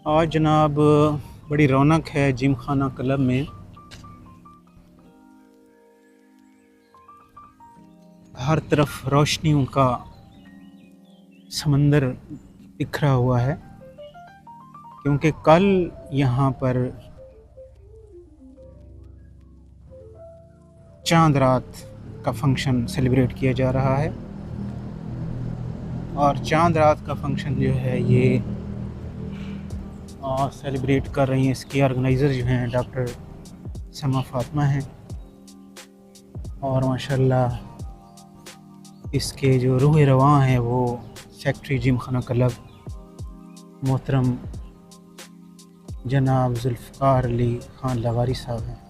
आज जनाब बड़ी रौनक है जिम खाना क्लब में। हर तरफ रोशनियों का समंदर बिखरा हुआ है, क्योंकि कल यहाँ पर चांद रात का फंक्शन सेलिब्रेट किया जा रहा है। और चांद रात का फंक्शन जो है ये सेलिब्रेट कर रही हैं, इसके ऑर्गेनाइज़र जो हैं डॉक्टर समा फातिमा हैं। और माशाल्लाह इसके जो रूह रवां हैं वो सेक्रेटरी जिम खाना क्लब मोहतरम जनाब जुल्फ़िकार अली खान लगारी साहब हैं।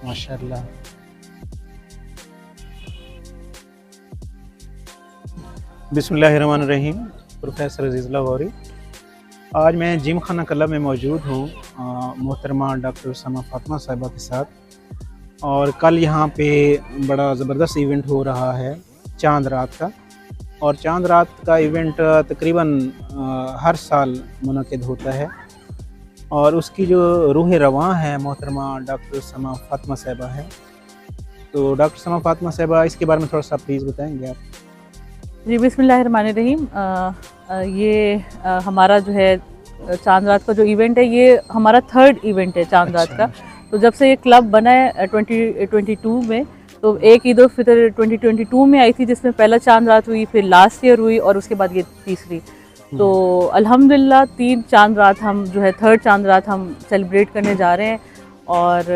माशाल्लाह बिस्मिल्लाहिर्रहमानिर्रहीम। प्रोफेसर अज़ीज़ लाहौरी। आज मैं जिम खाना क्लब में मौजूद हूँ मोहतरमा डॉक्टर समा फातिमा साहिबा के साथ। और कल यहाँ पे बड़ा ज़बरदस्त इवेंट हो रहा है चांद रात का। और चांद रात का इवेंट तकरीबन हर साल मुनक़िद होता है। और उसकी जो रूह रवां है मोहतरमा डॉक्टर समा फातिमा साहिबा है। तो डॉक्टर समा फातिमा साहिबा, इसके बारे में थोड़ा सा प्लीज़ बताएंगे आप? जी, बिस्मिल्लाहिर्रहमानिर्रहीम। ये हमारा जो है चांद रात का जो इवेंट है ये हमारा 3rd इवेंट है चांद रात का। तो जब से ये क्लब बना है 2022 में, तो एक ईद उल फितर 2022 में आई थी जिसमें पहला चांद रात हुई, फिर लास्ट ईयर हुई और उसके बाद ये तीसरी। तो अल्हम्दुलिल्लाह 3 चांद रात हम जो है 3rd चांद रात हम सेलिब्रेट करने जा रहे हैं। और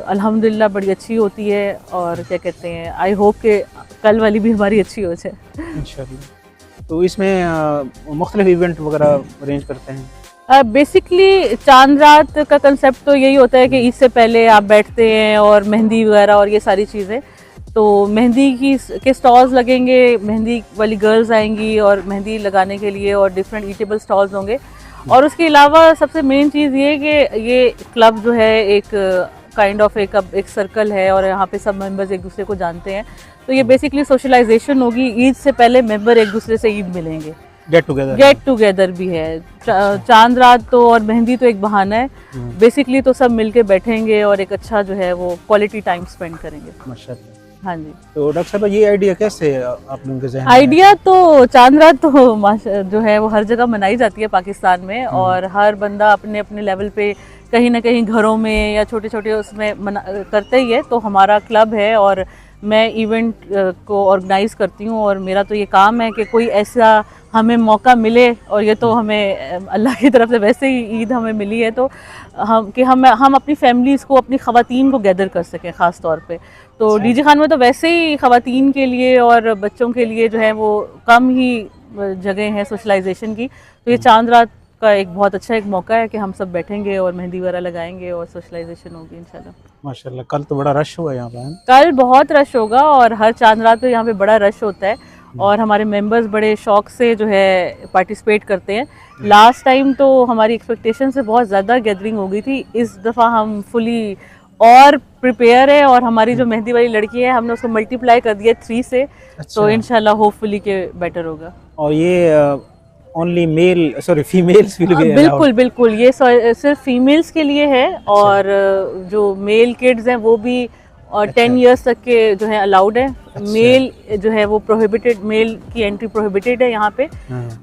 अल्हम्दुलिल्लाह बड़ी अच्छी होती है। और क्या कहते हैं, आई होप कि कल वाली भी हमारी अच्छी हो जाए इंशाल्लाह। तो इसमें मुख्तलिफ इवेंट वगैरह अरेंज करते हैं। बेसिकली चांद रात का कंसेप्ट तो यही होता है कि इससे पहले आप बैठते हैं और मेहंदी वगैरह और ये सारी चीज़ें। तो मेहंदी के स्टॉल्स लगेंगे, मेहंदी वाली गर्ल्स आएंगी और मेहंदी लगाने के लिए, और डिफरेंट ईटेबल स्टॉल्स होंगे। और उसके अलावा सबसे मेन चीज़ ये कि ये क्लब जो है एक काइंड ऑफ एक सर्कल है और यहाँ पे सब मेंबर्स एक दूसरे को जानते हैं। तो ये बेसिकली सोशलाइजेशन होगी। ईद से पहले मेंबर एक दूसरे से ईद मिलेंगे, गेट टुगेदर भी है। चांद रात तो और मेहंदी तो एक बहाना है। बेसिकली तो सब मिलके बैठेंगे और एक अच्छा जो है वो क्वालिटी टाइम स्पेंड करेंगे। माशाल्लाह। हाँ जी। तो डॉक्टर साहब, ये आइडिया कैसे आप लोगों के ज़हन में आइडिया तो चांद रात तो जो है वो हर जगह मनाई जाती है पाकिस्तान में। और हर बंदा अपने अपने लेवल पे कहीं ना कहीं घरों में या छोटे छोटे उसमें करते ही है। तो हमारा क्लब है और मैं इवेंट को ऑर्गेनाइज़ करती हूँ। और मेरा तो ये काम है कि कोई ऐसा हमें मौका मिले, और ये तो हमें अल्लाह की तरफ से वैसे ही ईद हमें मिली है, तो हम अपनी फैमिलीज़ को, अपनी ख़वातीन को गैदर कर सकें ख़ास तौर पे। तो डीजे खान में तो वैसे ही ख़वातीन के लिए और बच्चों के लिए जो है वो कम ही जगह है सोशलाइजेशन की। तो ये चांद रात का एक बहुत अच्छा एक मौका है कि हम सब बैठेंगे और मेहंदी वगैरह लगाएंगे और सोशलाइजेशन होगी इंशाल्लाह। माशाल्लाह। कल तो बड़ा रश हुआ यहाँ पर। कल बहुत रश होगा और हर चांद रात पे यहाँ पे बड़ा रश होता है। और हमारे मेंबर्स बड़े शौक से जो है पार्टिसिपेट करते हैं। लास्ट टाइम तो हमारी एक्सपेक्टेशन से बहुत ज़्यादा गैदरिंग हो गई थी। इस दफ़ा हम फुली और प्रिपेयर है। और हमारी जो मेहंदी वाली लड़की है, हमने उसको मल्टीप्लाई कर दिया 3 से। तो इंशाल्लाह होपफुली के बेटर होगा। और ये ओनली फीमेल्स भी लगे? बिल्कुल बिल्कुल, ये सिर्फ फीमेल्स के लिए है। और जो मेल किड्स हैं वो भी और 10 इयर्स तक के जो है अलाउड है। मेल जो है वो प्रोहिबिटेड, मेल की एंट्री प्रोहिबिटेड है यहाँ पे।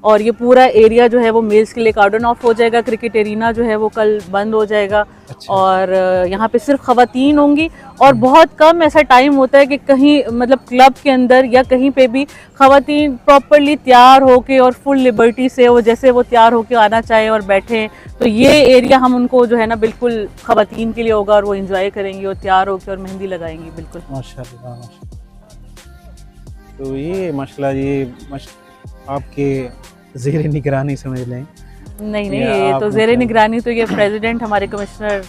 और ये पूरा एरिया जो है वो मेल्स के लिए कार्डन ऑफ हो जाएगा। क्रिकेट एरिना जो है वो कल बंद हो जाएगा। और यहाँ पे सिर्फ ख़वातीन होंगी। और बहुत कम ऐसा टाइम होता है कि कहीं मतलब क्लब के अंदर या कहीं पे भी ख़वातीन प्रॉपरली तैयार होके और फुल लिबर्टी से वो जैसे वो तैयार होके आना चाहे और बैठें। तो ये एरिया हम उनको जो है ना बिल्कुल ख़वातीन के लिए होगा और वो एंजॉय करेंगी और तैयार होकर और मेहंदी लगाएंगी। बिल्कुल माशाल्लाह। तो ये माशाल्लाह, ये आपके ज़ेर निगरानी समझ लें। नहीं, ये तो ज़ेर निगरानी तो ये प्रेसिडेंट हमारे कमिश्नर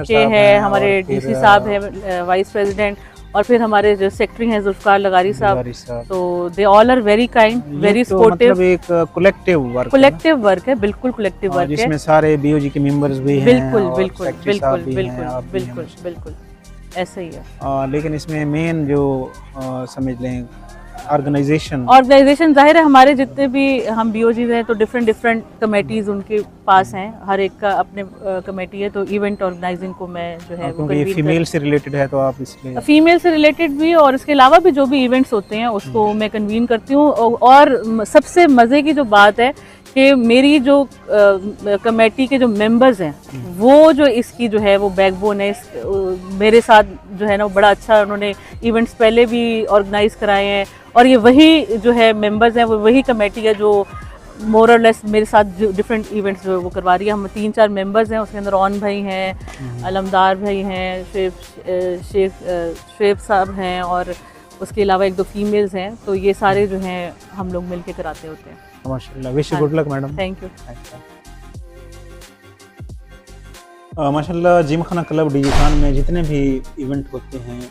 के है, हमारे डीसी साहब है, वाइस प्रेसिडेंट, और फिर हमारे जो सेक्रेटरी हैं जुल्फ़िकार लगारी साहब। तो they all are very kind, very supportive. मतलब एक कलेक्टिव वर्क है, बिल्कुल कलेक्टिव वर्क है, जिसमें सारे बीओजी के मेंबर्स भी हैं। बिल्कुल ऐसा ही है। लेकिन इसमें मेन जो समझ लें ऑर्गेनाइजेशन जाहिर है हमारे जितने भी हम बीओजीज हैं तो डिफरेंट कमेटीज उनके पास हैं, हर एक का अपने कमेटी है। तो इवेंट ऑर्गेनाइजिंग को मैं जो है वो क्योंकि फीमेल से रिलेटेड है तो आप इसलिए फीमेल से रिलेटेड भी और इसके अलावा भी जो भी इवेंट्स होते हैं उसको मैं कन्वीन करती हूँ। और सबसे मज़े की जो बात है कि मेरी जो कमेटी के जो मेंबर्स हैं वो जो इसकी जो है वो बैकबोन है। मेरे साथ जो है ना वो बड़ा अच्छा उन्होंने इवेंट्स पहले भी ऑर्गेनाइज कराए हैं और ये वही जो है मेंबर्स हैं, वो वही कमेटी है जो मोर और लेस मेरे साथ डिफरेंट इवेंट्स जो है वो करवा रही है। हम 3-4 मेंबर्स हैं, उसके अंदर ऑन भाई हैं, अलमदार भाई हैं, शेफ साहब हैं और उसके अलावा 1-2 फीमेल्स हैं। तो ये सारे जो हैं हम लोग मिलके कराते होते हैं। माशाल्लाह, wish you good luck madam. Thank you. माशाल्लाह जिम खाना क्लब डीजी खान में जितने भी इवेंट होते हैं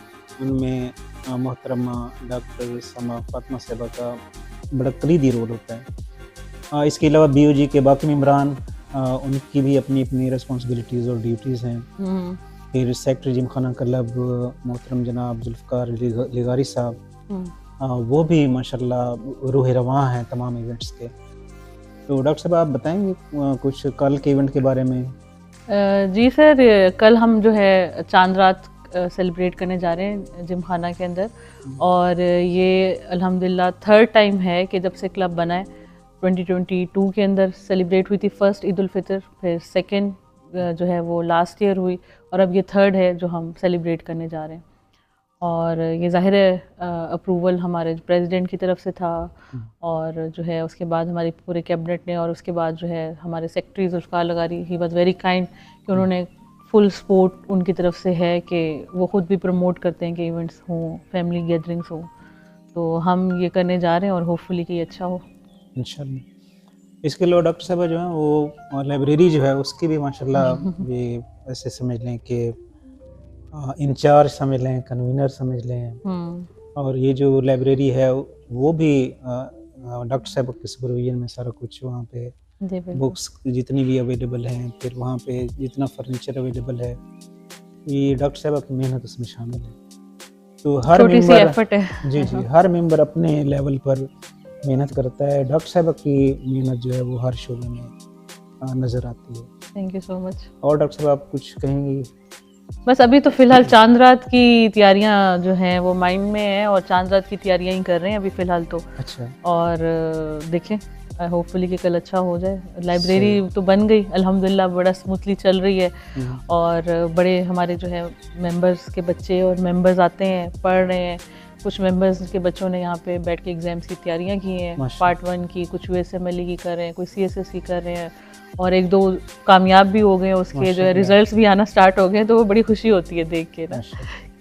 उनमें मोहतरमा डॉक्टर समा फातिमा साहिबा का बड़ा कलीदी रोल होता है। इसके अलावा बीओजी के बाकी मेम्बरान उनकी भी अपनी अपनी रिस्पॉन्सिबिलिटीज़ और ड्यूटीज़ हैं। फिर सेक्रेटरी जिम खाना क्लब मोहतरम जनाब जुल्फ़कार लिगारी साहब, वो भी माशाल्लाह रूह रवां हैं तमाम इवेंट्स के। तो डॉक्टर साहब आप बताएंगे कुछ कल के इवेंट के बारे में? जी सर, कल हम जो है चांद रात सेलिब्रेट करने जा रहे हैं जिम खाना के अंदर और ये अल्हम्दुलिल्लाह 3rd टाइम है कि जब से क्लब बना है। 2022 के अंदर सेलिब्रेट हुई थी फर्स्ट ईद उल फितर, फिर 2nd जो है वो लास्ट ईयर हुई और अब ये 3rd है जो हम सेलिब्रेट करने जा रहे हैं। और ये ज़ाहिर है अप्रूवल हमारे प्रेसिडेंट की तरफ से था और जो है उसके बाद हमारी पूरे कैबिनेट ने और उसके बाद जो है हमारे secretary Zulfikar Lagari, he was very kind कि उन्होंने फुल सपोर्ट उनकी तरफ से है कि वो ख़ुद भी प्रमोट करते हैं कि इवेंट्स हों, फैमिली गैदरिंग्स हों। तो हम ये करने जा रहे हैं और होपफुली कि अच्छा हो इंशाल्लाह। इसके अलावा डॉक्टर साहब जो है वो लाइब्रेरी जो है उसकी भी माशाल्लाह ये ऐसे समझ लें कि इंचार्ज समझ लें, कन्वीनर समझ लें। और ये जो लाइब्रेरी है वो भी डॉक्टर साहब के सुपरविजन में सारा कुछ वहाँ पे बुक्स जितनी भी अवेलेबल हैं, फिर वहाँ पे जितना फर्नीचर अवेलेबल है ये डॉक्टर साहब की मेहनत उसमें शामिल है। तो हर मेंबर एफर्ट है जी हर मेंबर अपने लेवल पर मेहनत करता है। डॉक्टर साहब की मेहनत जो है वो हर शोबे में नज़र आती है। Thank you so much. और डॉक्टर साहब आप कुछ कहेंगे? बस अभी तो फ़िलहाल चांद रात की तैयारियां जो हैं वो माइंड में है और चांद रात की तैयारियां ही कर रहे हैं अभी फ़िलहाल तो। अच्छा। और देखें होपफुली कि कल अच्छा हो जाए। लाइब्रेरी तो बन गई अल्हम्दुलिल्लाह, बड़ा स्मूथली चल रही है और बड़े हमारे जो है मेंबर्स के बच्चे और मेंबर्स आते हैं, पढ़ रहे हैं। कुछ मेंबर्स के बच्चों ने यहाँ पे बैठ के एग्ज़ाम्स की तैयारियाँ की हैं, पार्ट 1 की, कुछ USMLE की कर रहे हैं, कोई CSS की कर रहे हैं और 1-2 कामयाब भी हो गए, उसके जो है रिजल्ट्स भी आना स्टार्ट हो गए। तो वो बड़ी खुशी होती है देख के ना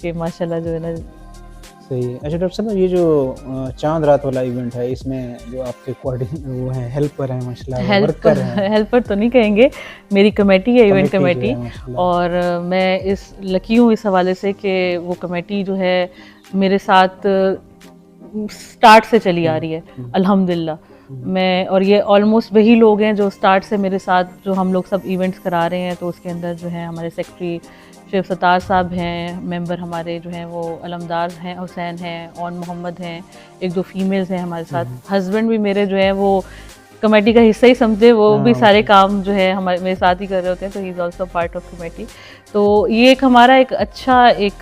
कि माशाल्लाह जो है ना। सही है। अच्छा डॉक्टर साहब, ये जो चांद रात वाला इवेंट है इसमें जो आपके वो हैं हेल्पर हैं माशाल्लाह, वर्कर हैं। हेल्पर तो नहीं कहेंगे, मेरी कमेटी है, इवेंट कमेटी। और मैं इस लकी हूँ इस हवाले से कि वो कमेटी जो है मेरे साथ स्टार्ट से चली आ रही है अल्हम्दुलिल्लाह। मैं और ये ऑलमोस्ट वही लोग हैं जो स्टार्ट से मेरे साथ जो हम लोग सब इवेंट्स करा रहे हैं। तो उसके अंदर जो है हमारे सेक्रेटरी शेख सत्तार साहब हैं, मेंबर हमारे जो हैं वो अलमदार हैं, हुसैन हैं, ऑन मोहम्मद हैं, 1-2 फीमेल्स हैं हमारे साथ। हस्बैंड भी मेरे जो है वो कमेटी का हिस्सा ही समझे, वो भी सारे काम जो है हमारे मेरे साथ ही कर रहे होते हैं। तो he is also part of committee. तो ये एक हमारा एक अच्छा एक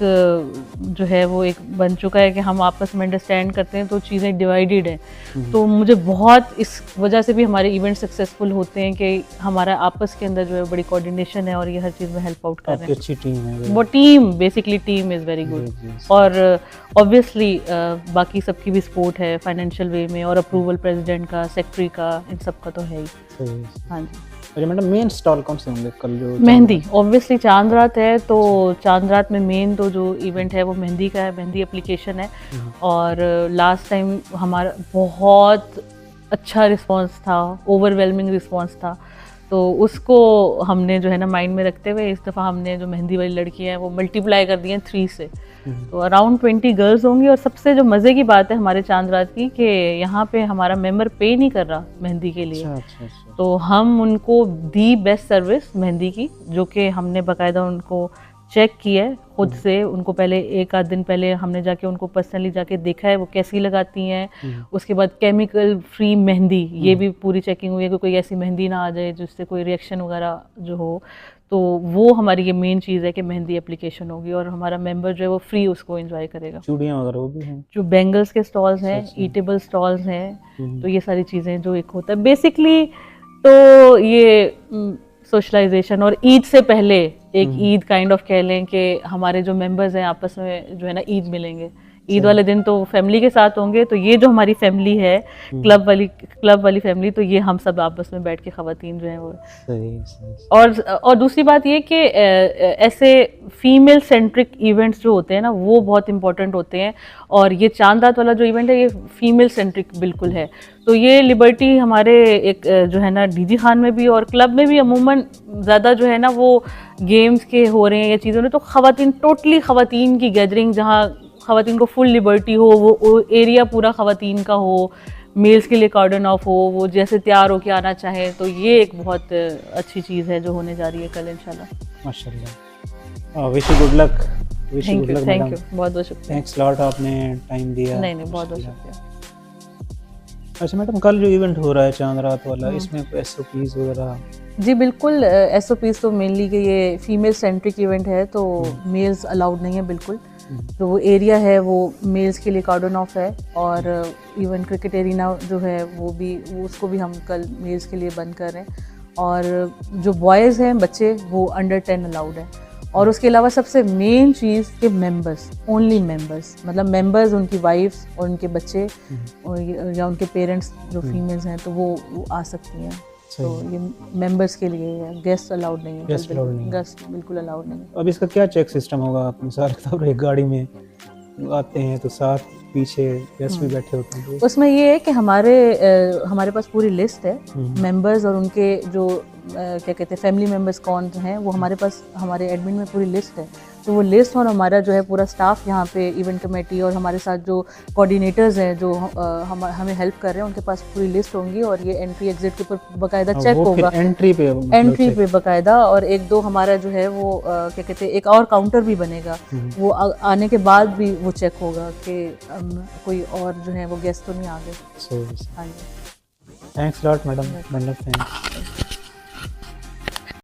जो है वो एक बन चुका है कि हम आपस में अंडरस्टैंड करते हैं, तो चीज़ें डिवाइडेड हैं। तो मुझे बहुत इस वजह से भी हमारे इवेंट सक्सेसफुल होते हैं कि हमारा आपस के अंदर जो है बड़ी कोऑर्डिनेशन है और ये हर चीज़ में हेल्प आउट कर रहे हैं। अच्छी टीम है वो team, basically team is very good. और ऑब्वियसली बाकी सबकी भी सपोर्ट है फाइनेंशियल वे में और अप्रूवल प्रेसिडेंट का, सेक्रेटरी का, इन सब का तो है ही। हाँ जी। अरे मैडम, मेन स्टॉल कौन से होंगे कल? जो मेहंदी, ऑब्वियसली चांद रात है तो चांद रात में मेन तो जो इवेंट है वो मेहंदी का है, मेहंदी एप्लीकेशन है। और लास्ट टाइम हमारा बहुत अच्छा रिस्पांस था, ओवरवेलमिंग रिस्पांस था। तो उसको हमने जो है ना माइंड में रखते हुए इस दफ़ा हमने जो मेहंदी वाली लड़की हैं वो मल्टीप्लाई कर दी हैं 3 से। तो अराउंड 20 गर्ल्स होंगी। और सबसे जो मज़े की बात है हमारे चांद रात की कि यहाँ पे हमारा मेंबर पे नहीं कर रहा मेहंदी के लिए। अच्छा। तो हम उनको दी बेस्ट सर्विस मेहंदी की, जो कि हमने बाकायदा उनको चेक की है खुद से। उनको पहले एक आध दिन पहले हमने जाके उनको पर्सनली जाके देखा है वो कैसी लगाती हैं। उसके बाद केमिकल फ्री मेहंदी, ये भी पूरी चेकिंग हुई है कि कोई ऐसी मेहंदी ना आ जाए जिससे कोई रिएक्शन वगैरह जो हो। तो वो हमारी ये मेन चीज़ है कि मेहंदी एप्लीकेशन होगी और हमारा मेंबर जो है वो फ्री उसको एंजॉय करेगा। चूड़ियाँ वगैरह वो भी हैं? जो बैंगल्स के स्टॉल्स हैं, ईटेबल स्टॉल्स हैं, तो ये सारी चीज़ें जो एक होता है बेसिकली। तो ये सोशलाइजेशन और ईद से पहले एक ईद काइंड ऑफ कह लें कि हमारे जो मेंबर्स हैं आपस में जो है ना ईद मिलेंगे। ईद वाले दिन तो फैमिली के साथ होंगे, तो ये जो हमारी फैमिली है क्लब वाली फैमिली, तो ये हम सब आपस में बैठ के खवातीन जो हैं वो सही। और दूसरी बात ये कि ऐसे फीमेल सेंट्रिक इवेंट्स जो होते हैं ना वो बहुत इंपॉर्टेंट होते हैं। और ये चांद रात वाला जो इवेंट है ये फीमेल सेंट्रिक बिल्कुल है। तो ये लिबर्टी हमारे एक जो है ना डीजी खान में भी और क्लब में भी अमूमन ज़्यादा जो है ना वो गेम्स के हो रहे हैं या चीज़ों में, तो खवातीन टोटली खवातीन की गैदरिंग, जहाँ खवातीन को फुल लिबर्टी हो, वो एरिया पूरा खवातीन का हो, मेल्स के लिए कार्डन ऑफ हो, वो जैसे तैयार होके आना चाहे। तो ये एक बहुत अच्छी चीज़ है जो होने जा रही है कल इंशाल्लाह। माशाल्लाह। Wish you good luck. Thank you बहुत बहुत शुक्रिया। थैंक्स लॉट, आपने टाइम दिया। नहीं बहुत बहुत शुक्रिया। अच्छा मैडम, कल जो इवेंट हो रहा है चांद रात वाला, इसमें SOPs वगैरह? जी बिल्कुल, SOPs तो मेनली कि ये फीमेल सेंट्रिक इवेंट है, तो मेल्स अलाउड नहीं है बिल्कुल। तो वो एरिया है वो मेल्स के लिए कार्डन ऑफ है। और इवन क्रिकेट एरिना जो है वो उसको भी हम कल मेल्स के लिए बंद कर रहे हैं। और जो बॉयज़ हैं बच्चे वो अंडर 10 अलाउड है। और उसके अलावा सबसे मेन चीज़ कि मेंबर्स, ओनली मेंबर्स, मतलब मेंबर्स, उनकी वाइफ्स और उनके बच्चे या उनके पेरेंट्स जो फीमेल्स हैं तो वो आ सकती हैं। तो ये मेंबर्स के लिए है, गेस्ट अलाउड नहीं है। गेस्ट बिल्कुल अलाउड नहीं है। अब इसका क्या चेक सिस्टम होगा? आप मिसाल के तौर पर एक गाड़ी में आते हैं तो साथ पीछे गेस्ट भी बैठे होते हैं, उसमें ये है कि हमारे पास पूरी लिस्ट है मेंबर्स और उनके जो क्या कहते हैं फैमिली मेंबर्स कौन हैं, वो हमारे पास हमारे एडमिन में पूरी लिस्ट है। तो वो लिस्ट और हमारा जो है पूरा स्टाफ यहाँ पे इवेंट कमेटी और हमारे साथ जो कोऑर्डिनेटर्स हैं जो हमें हेल्प कर रहे हैं, उनके पास पूरी लिस्ट होंगी। और ये एंट्री एग्जिट के ऊपर बाकायदा चेक होगा, एंट्री पे बाकायदा। और एक दो हमारा जो है वो क्या कहते हैं एक और काउंटर भी बनेगा, वो आने के बाद भी वो चेक होगा कि कोई और जो है वो गेस्ट तो नहीं आ गए। हाँ जी, थैंक्स लॉट मैडम।